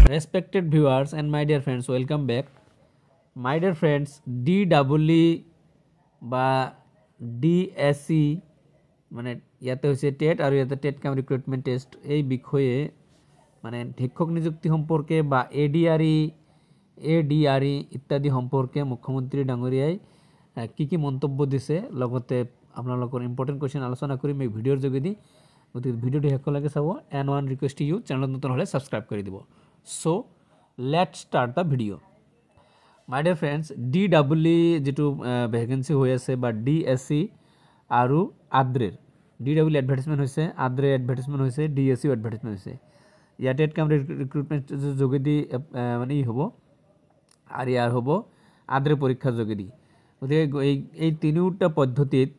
Respected viewers and my dear friends, welcome back. My dear friends, DEE বা DSE মানে ইয়াতে হচ্ছে TET আর ইয়াতে টেট কাম রিক্রুটমেন্ট টেস্ট এই বিষয়ে মানে শিক্ষক নিযুক্তি সম্পর্কে বা এডিআরই ইত্যাদি সম্পর্কে মুখ্যমন্ত্রী ডাঙৰীয়াই কি মন্তব্য দিছে লগতে আপোনালোকৰ ইম্পৰ্টেণ্ট কোৱেশ্চন আলোচনা কৰিম এই ভিডিঅ'ৰ যোগেদি গতিকে ভিডিঅ'টো শেষলৈকে চাব and one request to you চেনেলত নতুন হ'লে ছাবস্ক্ৰাইব কৰি দিব so let's start the video' my dear friends DEE যেটো ভেকেন্সি হৈ আছে বা DSE আৰু আদ্ৰেৰ DEE এডভাৰটাইজমেণ্ট হৈছে আদ্ৰে এডভাৰটাইজমেণ্ট হৈছে DSE এডভাৰটাইজমেণ্ট হৈছে ইয়াত টেট কাম ৰিক্ৰুটমেণ্ট যোগেদি মানে ই হ'ব আৰ ইয়াৰ হব আদ্ৰে পৰীক্ষাৰ যোগেদি গতিকে এই তিনিওটা পদ্ধতিত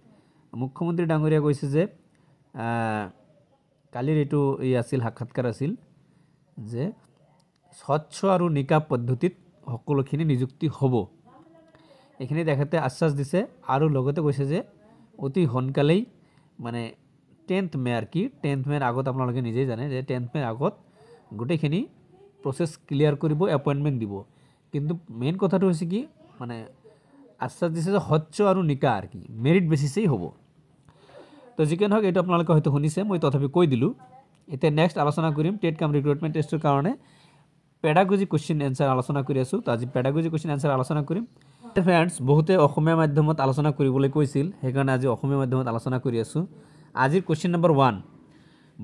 মুখ্যমন্ত্ৰী ডাঙৰীয়া কৈছে যে কালিৰ এইটো এই আছিল সাক্ষাৎকাৰ আছিল যে স্বচ্ছ আৰু নিকা পদ্ধতিত সকলোখিনি নিযুক্তি হ'ব এইখিনি দেখাতে আশ্বাস দিছে আৰু লগতে কৈছে যে অতি সোনকালেই মানে 10th মে আৰ কি 10th মেৰ আগত আপোনালোকে নিজেই জানে যে 10th মেৰ আগত গোটেইখিনি প্ৰচেছ ক্লিয়াৰ কৰিব এপইণ্টমেণ্ট দিব কিন্তু মেইন কথাটো হৈছে কি মানে আশ্বাস দিছে যে স্বচ্ছ আৰু নিকা আৰ কি মেৰিট বেচিছেই হ'ব তো যিকেন হওক এইটো আপোনালোকে হয়তো শুনিছে মই তথাপি কৈ দিলোঁ এতিয়া নেক্সট আলোচনা কৰিম টেট কাম ৰিক্ৰুটমেণ্ট টেষ্টৰ কাৰণে পেডাগজি কুৱেশ্যন এনচাৰ আলোচনা কৰি আছোঁ তো আজি পেডাগজি কুৱেশ্যন এনচাৰ আলোচনা কৰিম ফ্ৰেণ্ডছ বহুতে অসমীয়া মাধ্যমত আলোচনা কৰিবলৈ কৈছিল সেইকাৰণে আজি অসমীয়া মাধ্যমত আলোচনা কৰি আছোঁ আজিৰ কুৱেশ্যন নম্বৰ 1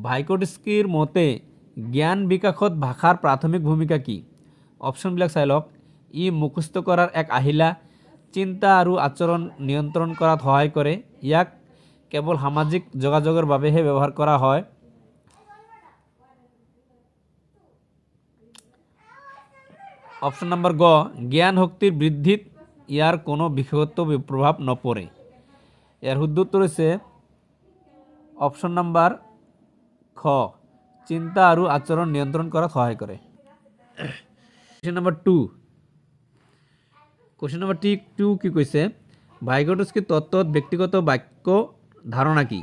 ভাইকোটস্কিৰ মতে জ্ঞান বিকাশত ভাষাৰ প্ৰাথমিক ভূমিকা কি অপশ্যনবিলাক চাই লওক ই মুখস্থ কৰাৰ এক আহিলা চিন্তা আৰু আচৰণ নিয়ন্ত্ৰণ কৰাত সহায় কৰে ইয়াক কেৱল সামাজিক যোগাযোগৰ বাবেহে ব্যৱহাৰ কৰা হয় অপশ্যন নম্বৰ গ জ্ঞান শক্তিৰ বৃদ্ধিত ইয়াৰ কোনো বিশেষত্ব প্ৰভাৱ নপৰে ইয়াৰ শুদ্ধ উত্তৰ হৈছে অপশ্যন নম্বৰ খ চিন্তা আৰু আচৰণ নিয়ন্ত্ৰণ কৰাত সহায় কৰে Question number 2 Question number 2 কি কৈছে ভাইকোটস্কিৰ তত্ত্বত ব্যক্তিগত বাক্য ধাৰণা কি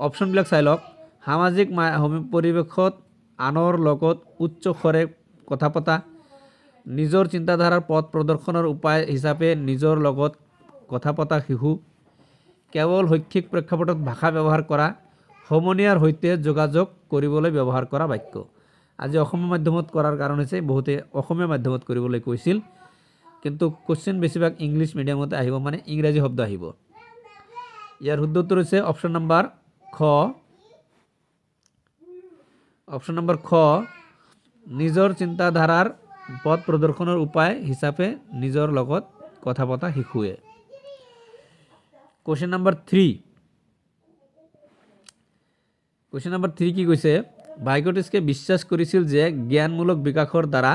অপশ্যনবিলাক চাই লওক সামাজিক পৰিৱেশত আনৰ লগত উচ্চ স্বৰে কথা পতা নিজৰ চিন্তাধাৰাৰ পথ প্ৰদৰ্শনৰ উপায় হিচাপে নিজৰ লগত কথা পতা শিশু কেৱল শৈক্ষিক প্ৰেক্ষাপটত ভাষা ব্যৱহাৰ কৰা সমনীয়াৰ সৈতে যোগাযোগ কৰিবলৈ ব্যৱহাৰ কৰা বাক্য আজি অসমীয়া মাধ্যমত কৰাৰ কাৰণ হৈছে বহুতে অসমীয়া মাধ্যমত কৰিবলৈ কৈছিল কিন্তু কোশ্চেন বেছিভাগ ইংলিছ মিডিয়ামতে আহিব মানে ইংৰাজী শব্দ আহিব ইয়াৰ শুদ্ধ উত্তৰ হৈছে অপশ্যন নম্বৰ খ নিজৰ চিন্তাধাৰাৰ পথ প্ৰদৰ্শনৰ উপায় হিচাপে নিজৰ লগত কথা পতা শিশুৱে কোশ্চেন নম্বৰ 3 কোশ্চেন নম্বৰ 3 কি কৈছে ভাইকোটস্কে বিশ্বাস কৰিছিল যে জ্ঞানমূলক বিকাশৰ দ্বাৰা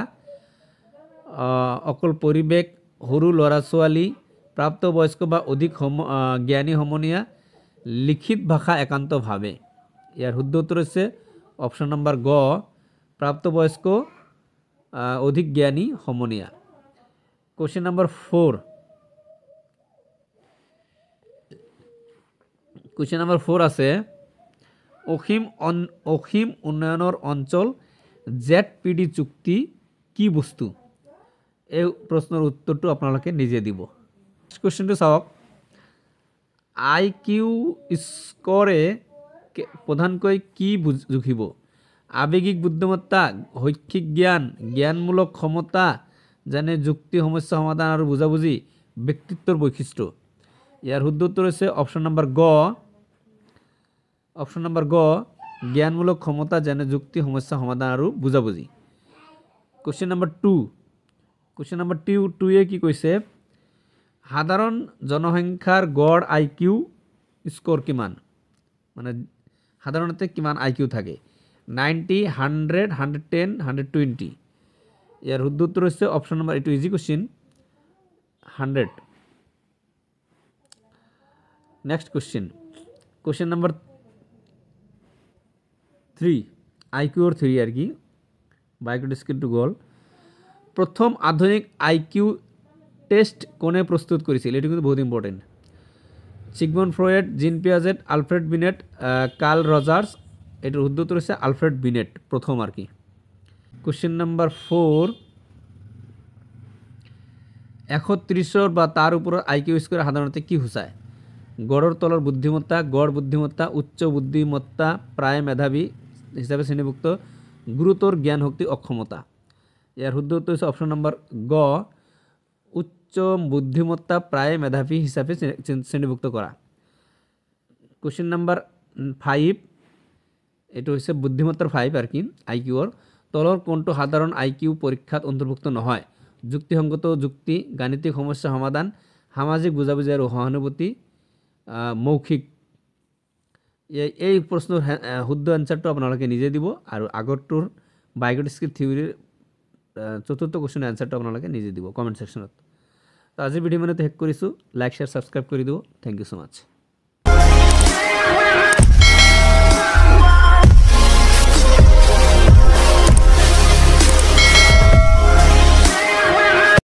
অকল পৰিৱেশ সৰু ল'ৰা ছোৱালী প্ৰাপ্তবয়স্ক বা অধিক জ্ঞানী সমনীয়া লিখিত ভাষা একান্তভাৱে ইয়াৰ শুদ্ধ উত্তৰ হৈছে অপশ্যন নম্বৰ গ প্ৰাপ্তবয়স্ক অধিক জ্ঞানী সমনীয়া কোশ্চেন নম্বৰ 4 কোশ্চেন নম্বৰ 4 আছে অসীম উন্নয়নৰ অঞ্চল ZPD চুক্তি কি বস্তু এই প্ৰশ্নৰ উত্তৰটো আপোনালোকে নিজে দিব কোশ্চেনটো চাওক IQ স্কৰে প্ৰধানকৈ কি জুখিব আৱেগিক বুদ্ধিমত্তা শৈক্ষিক জ্ঞানমূলক ক্ষমতা যেনে যুক্তি সমস্যা সমাধান আৰু বুজাবুজি ব্যক্তিত্বৰ বৈশিষ্ট্য ইয়াৰ শুদ্ধ উত্তৰ হৈছে অপশ্যন নম্বৰ গ জ্ঞানমূলক ক্ষমতা যেনে যুক্তি সমস্যা সমাধান আৰু বুজাবুজি কোশ্চেন নম্বৰ 2 এ কি কৈছে সাধাৰণ জনসংখ্যাৰ গড় IQ স্কোৰ কিমান মানে সাধাৰণতে কিমান IQ থাকে 90 100 110 120 ইয়াৰ শুদ্ধ উত্তৰ হৈছে অপশ্যন নম্বৰ এইটো easy question 100 next question number 3 IQ or 3 R কি ভাইকোটস্কিৰ টু গল প্রথম আধুনিক IQ টেস্ট কোনে প্রস্তুত করেছিল এটা কিন্তু বহুত important Sigmund Freud Jean Piaget Alfred Binet Carl Rogers এটার উত্তর হচ্ছে আলফ্রেড বিনেট, প্রথম আর কি। কোশ্চেন নাম্বার 4, 31 বা তার উপর আইকিউ স্কোয়ার সাধারণত কি হুসায়? গড়ের তলার বুদ্ধিমত্তা, গড় বুদ্ধিমত্তা, উচ্চ বুদ্ধিমত্তা, প্রায় মেধাবী হিসাবে শ্রেণীভুক্ত, গুরুতর জ্ঞান শক্তি অক্ষমতা। এর উত্তর হচ্ছে অপশন নাম্বার গ, উচ্চ বুদ্ধিমত্তা প্রায় মেধাবী হিসাবে শ্রেণীভুক্ত করা। কোশ্চেন নাম্বার 5, এটা হচ্ছে বুদ্ধিমত্তার 5 আর কি, আইকিউর তলর কোনটো সাধারণ আইকিউ পরীক্ষাত অন্তর্ভুক্ত নহয়? যুক্তিসঙ্গত যুক্তি, গাণিতিক সমস্যা সমাধান, সামাজিক বুঝাবুঝি আৰু সহানুভূতি, মৌখিক। এই প্ৰশ্নৰ শুদ্ধ এনচাৰটো আপোনালোকে নিজে দিব আৰু আগৰটোৰ বায়োগ্ৰাফিক স্কিল থিওৰিৰ চতুৰ্থ কুৱেশ্যনৰ এনচাৰটো আপোনালোকে নিজে দিব কমেণ্ট ছেকশ্যনত। তো আজিৰ ভিডিঅ' মানে শেষ কৰিছোঁ। লাইক শ্বেয়াৰ ছাবস্ক্ৰাইব কৰি দিব। Thank you so' much.